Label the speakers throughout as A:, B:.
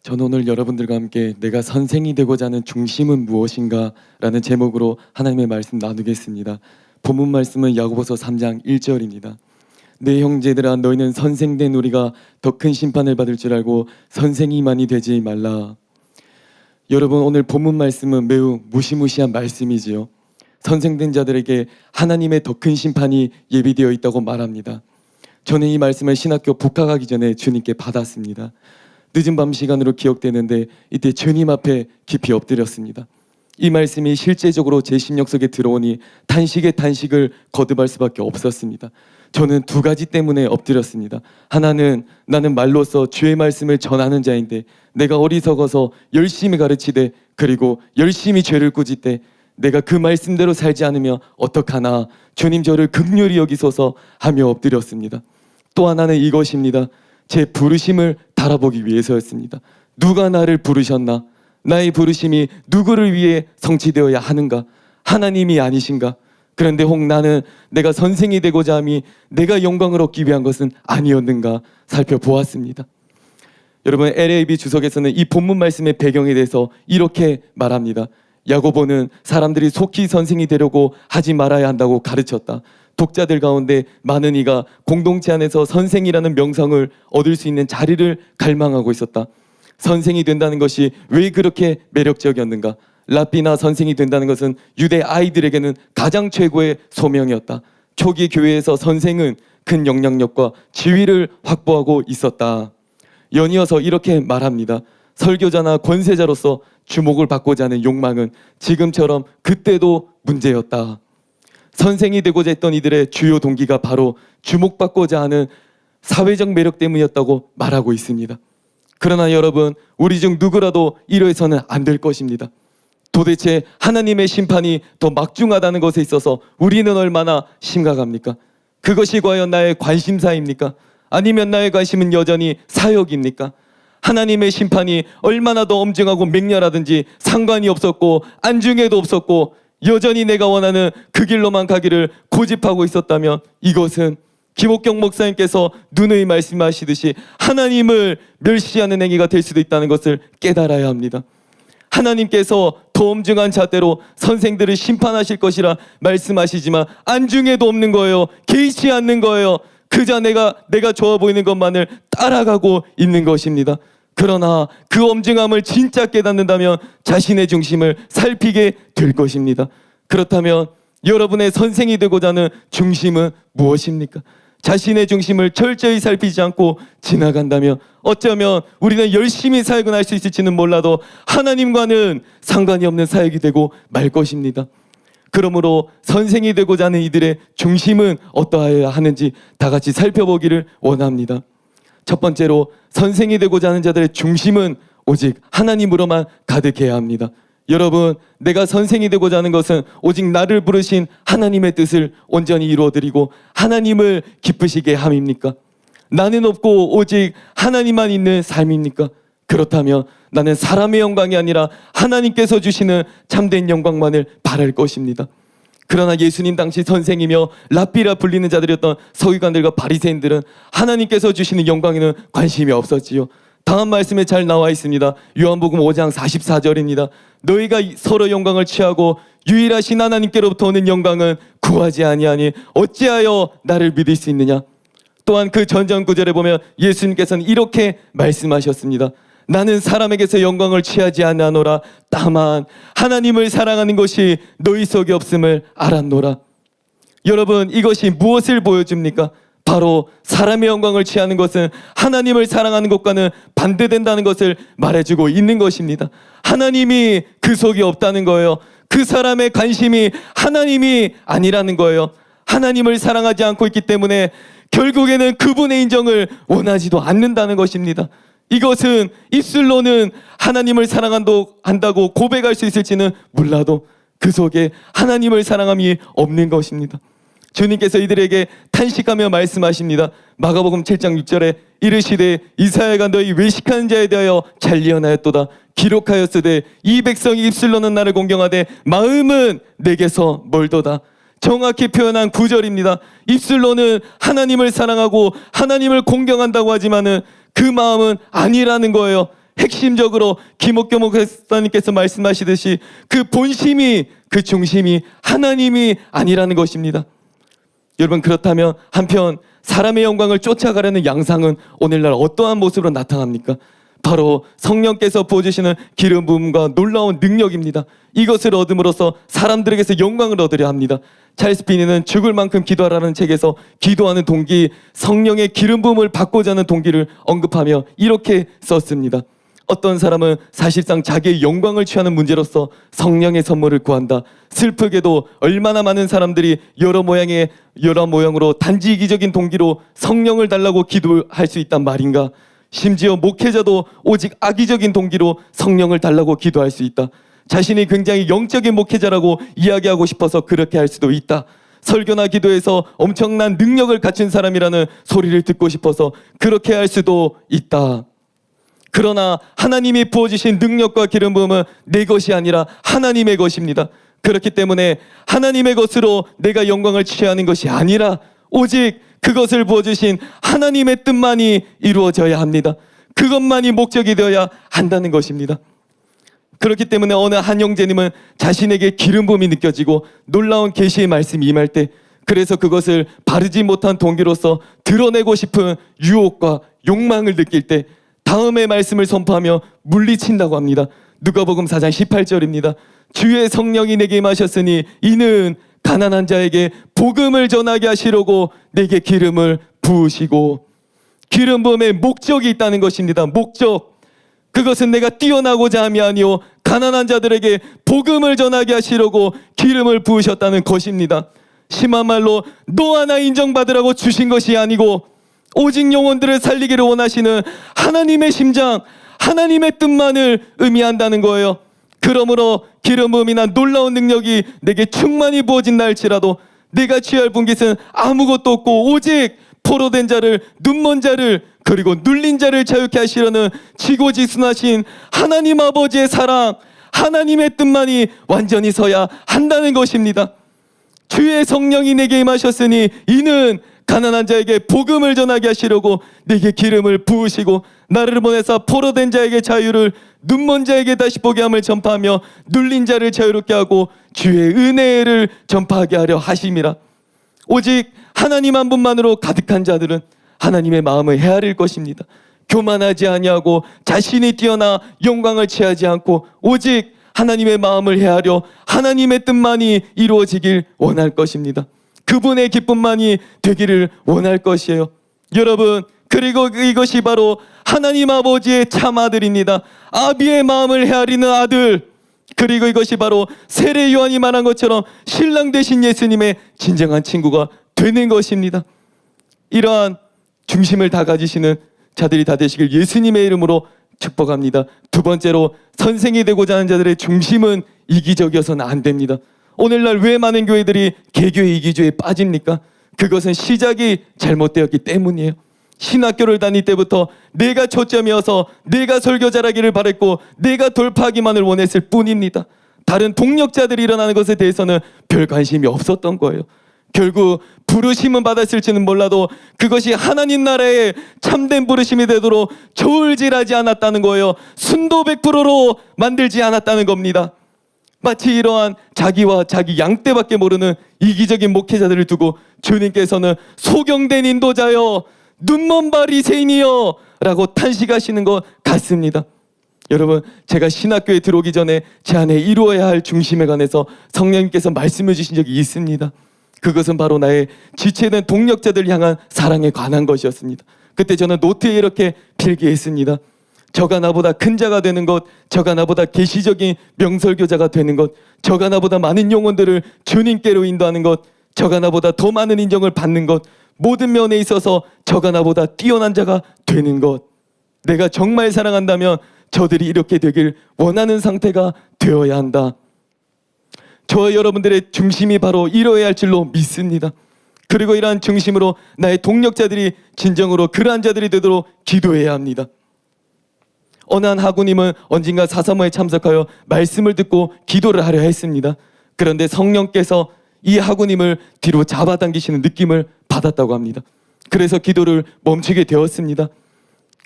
A: 저는 오늘 여러분들과 함께 내가 선생이 되고자 하는 중심은 무엇인가 라는 제목으로 하나님의 말씀 나누겠습니다. 본문 말씀은 야고보서 3장 1절입니다. 내 형제들아 너희는 선생된 우리가 더 큰 심판을 받을 줄 알고 선생이 많이 되지 말라. 여러분, 오늘 본문 말씀은 매우 무시무시한 말씀이지요. 선생된 자들에게 하나님의 더 큰 심판이 예비되어 있다고 말합니다. 저는 이 말씀을 신학교 복학하기 전에 주님께 받았습니다. 늦은 밤 시간으로 기억되는데 이때 주님 앞에 깊이 엎드렸습니다. 이 말씀이 실제적으로 제 심령 속에 들어오니 탄식에 탄식을 거듭할 수밖에 없었습니다. 저는 두 가지 때문에 엎드렸습니다. 하나는 나는 말로써 주의 말씀을 전하는 자인데 내가 어리석어서 열심히 가르치되 그리고 열심히 죄를 꾸짖되 내가 그 말씀대로 살지 않으며 어떡하나 주님 저를 긍휼히 여기소서 하며 엎드렸습니다. 또 하나는 이것입니다. 제 부르심을 달아보기 위해서였습니다. 누가 나를 부르셨나? 나의 부르심이 누구를 위해 성취되어야 하는가? 하나님이 아니신가? 그런데 혹 나는 내가 선생이 되고자 함이 내가 영광을 얻기 위한 것은 아니었는가 살펴보았습니다. 여러분, LAB 주석에서는 이 본문 말씀의 배경에 대해서 이렇게 말합니다. 야고보는 사람들이 속히 선생이 되려고 하지 말아야 한다고 가르쳤다. 독자들 가운데 많은 이가 공동체 안에서 선생이라는 명성을 얻을 수 있는 자리를 갈망하고 있었다. 선생이 된다는 것이 왜 그렇게 매력적이었는가? 랍비나 선생이 된다는 것은 유대 아이들에게는 가장 최고의 소명이었다. 초기 교회에서 선생은 큰 영향력과 지위를 확보하고 있었다. 연이어서 이렇게 말합니다. 설교자나 권세자로서 주목을 받고자 하는 욕망은 지금처럼 그때도 문제였다. 선생이 되고자 했던 이들의 주요 동기가 바로 주목받고자 하는 사회적 매력 때문이었다고 말하고 있습니다. 그러나 여러분, 우리 중 누구라도 이러해서는 안 될 것입니다. 도대체 하나님의 심판이 더 막중하다는 것에 있어서 우리는 얼마나 심각합니까? 그것이 과연 나의 관심사입니까? 아니면 나의 관심은 여전히 사역입니까? 하나님의 심판이 얼마나 더 엄중하고 맹렬하든지 상관이 없었고 안중에도 없었고 여전히 내가 원하는 그 길로만 가기를 고집하고 있었다면 이것은 김옥경 목사님께서 누누이 말씀하시듯이 하나님을 멸시하는 행위가 될 수도 있다는 것을 깨달아야 합니다. 하나님께서 더 엄중한 잣대로 선생들을 심판하실 것이라 말씀하시지만 안중에도 없는 거예요. 개의치 않는 거예요. 그저 내가 좋아 보이는 것만을 따라가고 있는 것입니다. 그러나 그 엄중함을 진짜 깨닫는다면 자신의 중심을 살피게 될 것입니다. 그렇다면 여러분의 선생이 되고자 하는 중심은 무엇입니까? 자신의 중심을 철저히 살피지 않고 지나간다면 어쩌면 우리는 열심히 사역은 할 수 있을지는 몰라도 하나님과는 상관이 없는 사역이 되고 말 것입니다. 그러므로 선생이 되고자 하는 이들의 중심은 어떠해야 하는지 다 같이 살펴보기를 원합니다. 첫 번째로 선생이 되고자 하는 자들의 중심은 오직 하나님으로만 가득해야 합니다. 여러분, 내가 선생이 되고자 하는 것은 오직 나를 부르신 하나님의 뜻을 온전히 이루어드리고 하나님을 기쁘시게 함입니까? 나는 없고 오직 하나님만 있는 삶입니까? 그렇다면 나는 사람의 영광이 아니라 하나님께서 주시는 참된 영광만을 바랄 것입니다. 그러나 예수님 당시 선생이며 랍비라 불리는 자들이었던 서기관들과 바리새인들은 하나님께서 주시는 영광에는 관심이 없었지요. 다음 말씀에 잘 나와 있습니다. 요한복음 5장 44절입니다. 너희가 서로 영광을 취하고 유일하신 하나님께로부터 오는 영광은 구하지 아니하니 어찌하여 나를 믿을 수 있느냐? 또한 그 전전 구절에 보면 예수님께서는 이렇게 말씀하셨습니다. 나는 사람에게서 영광을 취하지 아니하노라. 다만 하나님을 사랑하는 것이 너희 속에 없음을 알았노라. 여러분, 이것이 무엇을 보여줍니까? 바로 사람의 영광을 취하는 것은 하나님을 사랑하는 것과는 반대된다는 것을 말해주고 있는 것입니다. 하나님이 그 속에 없다는 거예요. 그 사람의 관심이 하나님이 아니라는 거예요. 하나님을 사랑하지 않고 있기 때문에 결국에는 그분의 인정을 원하지도 않는다는 것입니다. 이것은 입술로는 하나님을 사랑한다고 고백할 수 있을지는 몰라도 그 속에 하나님을 사랑함이 없는 것입니다. 주님께서 이들에게 탄식하며 말씀하십니다. 마가복음 7장 6절에 이르시되 이사야가 너희 외식하는 자에 대하여 잘 예언하였도다. 기록하였으되 이 백성이 입술로는 나를 공경하되 마음은 내게서 멀도다. 정확히 표현한 구절입니다. 입술로는 하나님을 사랑하고 하나님을 공경한다고 하지만은 그 마음은 아니라는 거예요. 핵심적으로 김옥겸 목사님께서 말씀하시듯이 그 본심이, 그 중심이 하나님이 아니라는 것입니다. 여러분, 그렇다면 한편 사람의 영광을 쫓아가려는 양상은 오늘날 어떠한 모습으로 나타납니까? 바로 성령께서 부어주시는 기름 부음과 놀라운 능력입니다. 이것을 얻음으로써 사람들에게서 영광을 얻으려 합니다. 찰스 피니는 죽을 만큼 기도하라는 책에서 기도하는 동기, 성령의 기름 부음을 받고자 하는 동기를 언급하며 이렇게 썼습니다. 어떤 사람은 사실상 자기의 영광을 취하는 문제로서 성령의 선물을 구한다. 슬프게도 얼마나 많은 사람들이 여러 모양으로 단지 이기적인 동기로 성령을 달라고 기도할 수 있단 말인가. 심지어 목회자도 오직 악의적인 동기로 성령을 달라고 기도할 수 있다. 자신이 굉장히 영적인 목회자라고 이야기하고 싶어서 그렇게 할 수도 있다. 설교나 기도에서 엄청난 능력을 갖춘 사람이라는 소리를 듣고 싶어서 그렇게 할 수도 있다. 그러나 하나님이 부어주신 능력과 기름 부음은 내 것이 아니라 하나님의 것입니다. 그렇기 때문에 하나님의 것으로 내가 영광을 취하는 것이 아니라 오직 그것을 부어주신 하나님의 뜻만이 이루어져야 합니다. 그것만이 목적이 되어야 한다는 것입니다. 그렇기 때문에 어느 한 형제님은 자신에게 기름 부음이 느껴지고 놀라운 계시의 말씀이 임할 때, 그래서 그것을 바르지 못한 동기로서 드러내고 싶은 유혹과 욕망을 느낄 때 다음의 말씀을 선포하며 물리친다고 합니다. 누가복음 4장 18절입니다. 주의 성령이 내게 임하셨으니 이는 가난한 자에게 복음을 전하게 하시려고 내게 기름을 부으시고, 기름 부음에 목적이 있다는 것입니다. 목적. 그것은 내가 뛰어나고자 함이 아니요 가난한 자들에게 복음을 전하게 하시려고 기름을 부으셨다는 것입니다. 심한 말로 너 하나 인정받으라고 주신 것이 아니고 오직 영혼들을 살리기를 원하시는 하나님의 심장, 하나님의 뜻만을 의미한다는 거예요. 그러므로 기름 부음이나 놀라운 능력이 내게 충만히 부어진 날일지라도 내가 취할 분깃은 아무것도 없고 오직 포로된 자를, 눈먼 자를, 그리고 눌린 자를 자유케 하시려는 지고지순하신 하나님 아버지의 사랑, 하나님의 뜻만이 완전히 서야 한다는 것입니다. 주의 성령이 내게 임하셨으니 이는 가난한 자에게 복음을 전하게 하시려고 내게 기름을 부으시고 나를 보내사 포로된 자에게 자유를, 눈먼 자에게 다시 보게 함을 전파하며 눌린 자를 자유롭게 하고 주의 은혜를 전파하게 하려 하심이라. 오직 하나님 한 분만으로 가득한 자들은 하나님의 마음을 헤아릴 것입니다. 교만하지 아니하고 자신이 뛰어나 영광을 취하지 않고 오직 하나님의 마음을 헤아려 하나님의 뜻만이 이루어지길 원할 것입니다. 그분의 기쁨만이 되기를 원할 것이에요. 여러분, 그리고 이것이 바로 하나님 아버지의 참 아들입니다. 아비의 마음을 헤아리는 아들. 그리고 이것이 바로 세례 요한이 말한 것처럼 신랑 되신 예수님의 진정한 친구가 되는 것입니다. 이러한 중심을 다 가지시는 자들이 다 되시길 예수님의 이름으로 축복합니다. 두 번째로, 선생이 되고자 하는 자들의 중심은 이기적이어서는 안 됩니다. 오늘날 왜 많은 교회들이 개교의 이기주의에 빠집니까? 그것은 시작이 잘못되었기 때문이에요. 신학교를 다닐 때부터 내가 초점이어서 내가 설교 잘하기를 바랬고 내가 돌파하기만을 원했을 뿐입니다. 다른 동력자들이 일어나는 것에 대해서는 별 관심이 없었던 거예요. 결국 부르심은 받았을지는 몰라도 그것이 하나님 나라의 참된 부르심이 되도록 저울질하지 않았다는 거예요. 순도 100%로 만들지 않았다는 겁니다. 마치 이러한 자기와 자기 양떼밖에 모르는 이기적인 목회자들을 두고 주님께서는 소경된 인도자여, 눈먼 바리새인이여 라고 탄식하시는 것 같습니다. 여러분, 제가 신학교에 들어오기 전에 제 안에 이루어야 할 중심에 관해서 성령님께서 말씀해 주신 적이 있습니다. 그것은 바로 나의 지체된 동력자들 향한 사랑에 관한 것이었습니다. 그때 저는 노트에 이렇게 필기했습니다. 저가 나보다 큰 자가 되는 것, 저가 나보다 계시적인 명설교자가 되는 것, 저가 나보다 많은 영혼들을 주님께로 인도하는 것, 저가 나보다 더 많은 인정을 받는 것, 모든 면에 있어서 저가 나보다 뛰어난 자가 되는 것. 내가 정말 사랑한다면 저들이 이렇게 되길 원하는 상태가 되어야 한다. 저와 여러분들의 중심이 바로 이뤄야 할 줄로 믿습니다. 그리고 이러한 중심으로 나의 동력자들이 진정으로 그러한 자들이 되도록 기도해야 합니다. 어느 한 하구님은 언젠가 사사모에 참석하여 말씀을 듣고 기도를 하려 했습니다. 그런데 성령께서 이 하구님을 뒤로 잡아당기시는 느낌을 받았다고 합니다. 그래서 기도를 멈추게 되었습니다.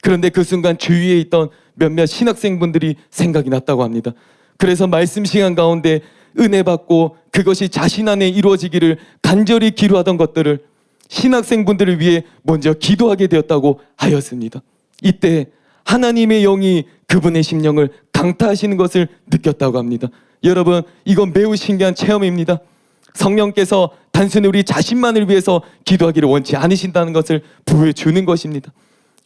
A: 그런데 그 순간 주위에 있던 몇몇 신학생분들이 생각이 났다고 합니다. 그래서 말씀 시간 가운데 은혜 받고 그것이 자신 안에 이루어지기를 간절히 기도하던 것들을 신학생분들을 위해 먼저 기도하게 되었다고 하였습니다. 이때 하나님의 영이 그분의 심령을 강타하시는 것을 느꼈다고 합니다. 여러분, 이건 매우 신기한 체험입니다. 성령께서 단순히 우리 자신만을 위해서 기도하기를 원치 않으신다는 것을 보여주는 것입니다.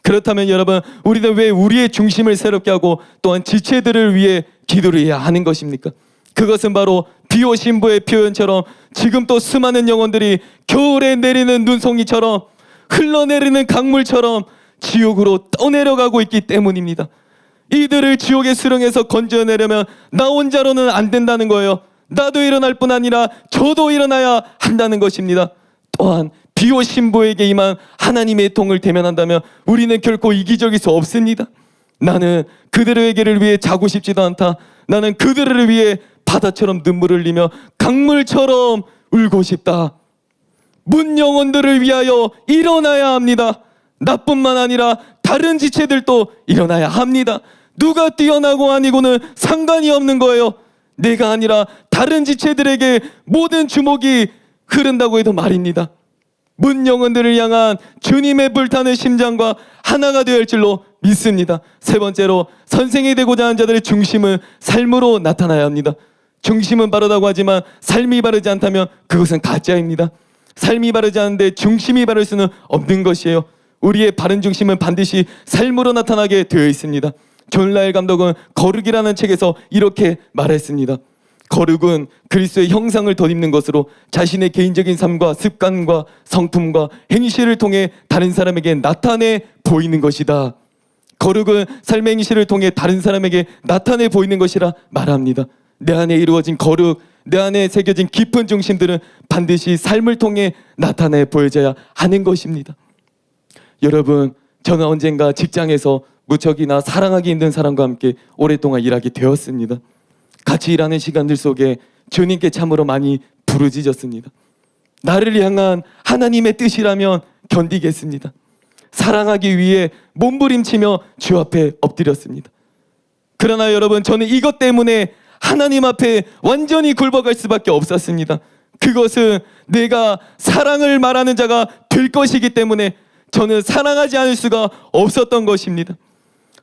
A: 그렇다면 여러분, 우리는 왜 우리의 중심을 새롭게 하고 또한 지체들을 위해 기도를 해야 하는 것입니까? 그것은 바로 비오신부의 표현처럼 지금 또 수많은 영혼들이 겨울에 내리는 눈송이처럼 흘러내리는 강물처럼 지옥으로 떠내려가고 있기 때문입니다. 이들을 지옥의 수렁에서 건져내려면 나 혼자로는 안 된다는 거예요. 나도 일어날 뿐 아니라 저도 일어나야 한다는 것입니다. 또한 비오신부에게 임한 하나님의 통을 대면한다면 우리는 결코 이기적일 수 없습니다. 나는 그들에게를 위해 자고 싶지도 않다. 나는 그들을 위해 바다처럼 눈물을 흘리며 강물처럼 울고 싶다. 문 영혼들을 위하여 일어나야 합니다. 나뿐만 아니라 다른 지체들도 일어나야 합니다. 누가 뛰어나고 아니고는 상관이 없는 거예요. 내가 아니라 다른 지체들에게 모든 주목이 흐른다고 해도 말입니다. 문 영혼들을 향한 주님의 불타는 심장과 하나가 되어야 할 줄로 믿습니다. 세 번째로, 선생이 되고자 하는 자들의 중심은 삶으로 나타나야 합니다. 중심은 바르다고 하지만 삶이 바르지 않다면 그것은 가짜입니다. 삶이 바르지 않은데 중심이 바를 수는 없는 것이에요. 우리의 바른 중심은 반드시 삶으로 나타나게 되어 있습니다. 존 라일 감독은 거룩이라는 책에서 이렇게 말했습니다. 거룩은 그리스도의 형상을 덧입는 것으로 자신의 개인적인 삶과 습관과 성품과 행실을 통해 다른 사람에게 나타내 보이는 것이다. 거룩은 삶의 행실을 통해 다른 사람에게 나타내 보이는 것이라 말합니다. 내 안에 이루어진 거룩, 내 안에 새겨진 깊은 중심들은 반드시 삶을 통해 나타내 보여져야 하는 것입니다. 여러분, 저는 언젠가 직장에서 무척이나 사랑하기 힘든 사람과 함께 오랫동안 일하게 되었습니다. 같이 일하는 시간들 속에 주님께 참으로 많이 부르짖었습니다. 나를 향한 하나님의 뜻이라면 견디겠습니다. 사랑하기 위해 몸부림치며 주 앞에 엎드렸습니다. 그러나 여러분, 저는 이것 때문에 하나님 앞에 완전히 굴복할 수밖에 없었습니다. 그것은 내가 사랑을 말하는 자가 될 것이기 때문에 저는 사랑하지 않을 수가 없었던 것입니다.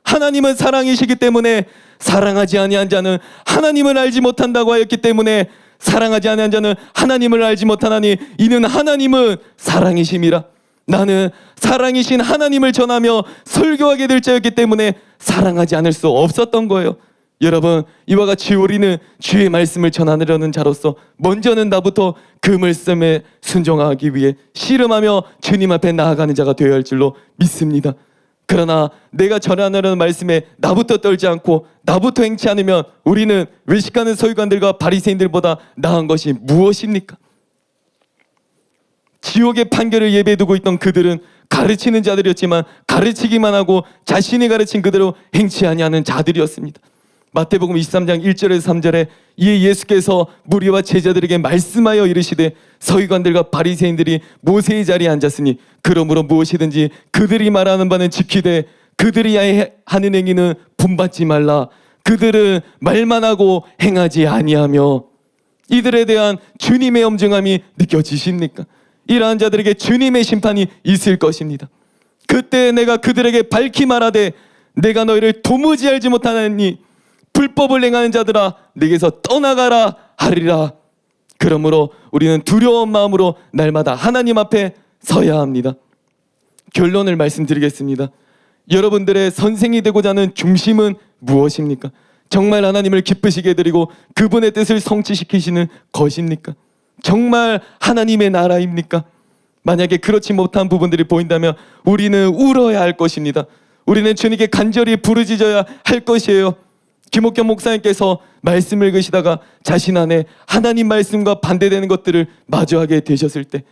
A: 하나님은 사랑이시기 때문에 사랑하지 아니한 자는 하나님을 알지 못한다고 하였기 때문에 사랑하지 아니한 자는 하나님을 알지 못하나니 이는 하나님은 사랑이심이라. 나는 사랑이신 하나님을 전하며 설교하게 될 자였기 때문에 사랑하지 않을 수 없었던 거예요. 여러분, 이와 같이 우리는 주의 말씀을 전하려는 자로서 먼저는 나부터 그 말씀에 순종하기 위해 씨름하며 주님 앞에 나아가는 자가 되어야 할 줄로 믿습니다. 그러나 내가 전하려는 말씀에 나부터 떨지 않고 나부터 행치 않으면 우리는 외식하는 서기관들과 바리새인들보다 나은 것이 무엇입니까? 지옥의 판결을 예배에 두고 있던 그들은 가르치는 자들이었지만 가르치기만 하고 자신이 가르친 그대로 행치 아니하는 자들이었습니다. 마태복음 23장 1절에서 3절에 이에 예수께서 무리와 제자들에게 말씀하여 이르시되 서기관들과 바리새인들이 모세의 자리에 앉았으니 그러므로 무엇이든지 그들이 말하는 바는 지키되 그들이 하는 행위는 본받지 말라. 그들은 말만 하고 행하지 아니하며. 이들에 대한 주님의 엄중함이 느껴지십니까? 이러한 자들에게 주님의 심판이 있을 것입니다. 그때 내가 그들에게 밝히 말하되 내가 너희를 도무지 알지 못하나니 불법을 행하는 자들아 내게서 떠나가라 하리라. 그러므로 우리는 두려운 마음으로 날마다 하나님 앞에 서야 합니다. 결론을 말씀드리겠습니다. 여러분들의 선생이 되고자 하는 중심은 무엇입니까? 정말 하나님을 기쁘시게 해드리고 그분의 뜻을 성취시키시는 것입니까? 정말 하나님의 나라입니까? 만약에 그렇지 못한 부분들이 보인다면 우리는 울어야 할 것입니다. 우리는 주님께 간절히 부르짖어야 할 것이에요. 김옥경 목사님께서 말씀을 읽으시다가 자신 안에 하나님 말씀과 반대되는 것들을 마주하게 되셨을 때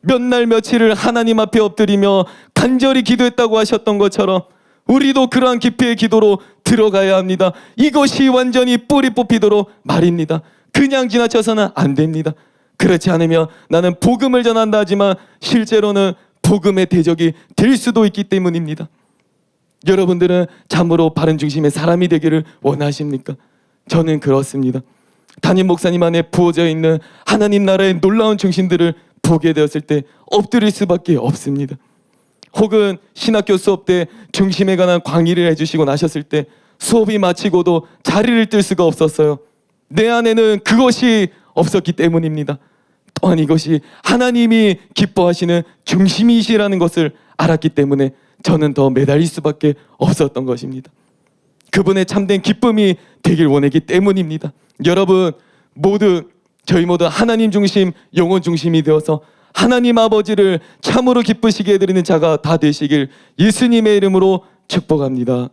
A: 몇 날 며칠을 하나님 앞에 엎드리며 간절히 기도했다고 하셨던 것처럼 우리도 그러한 깊이의 기도로 들어가야 합니다. 이것이 완전히 뿌리 뽑히도록 말입니다. 그냥 지나쳐서는 안 됩니다. 그렇지 않으면 나는 복음을 전한다 하지만 실제로는 복음의 대적이 될 수도 있기 때문입니다. 여러분들은 참으로 바른 중심의 사람이 되기를 원하십니까? 저는 그렇습니다. 담임 목사님 안에 부어져 있는 하나님 나라의 놀라운 중심들을 보게 되었을 때 엎드릴 수밖에 없습니다. 혹은 신학교 수업 때 중심에 관한 강의를 해주시고 나셨을 때 수업이 마치고도 자리를 뜰 수가 없었어요. 내 안에는 그것이 없었기 때문입니다. 또한 이것이 하나님이 기뻐하시는 중심이시라는 것을 알았기 때문에 저는 더 매달릴 수밖에 없었던 것입니다. 그분의 참된 기쁨이 되길 원했기 때문입니다. 여러분 저희 모두 하나님 중심, 영혼 중심이 되어서 하나님 아버지를 참으로 기쁘시게 해드리는 자가 다 되시길 예수님의 이름으로 축복합니다.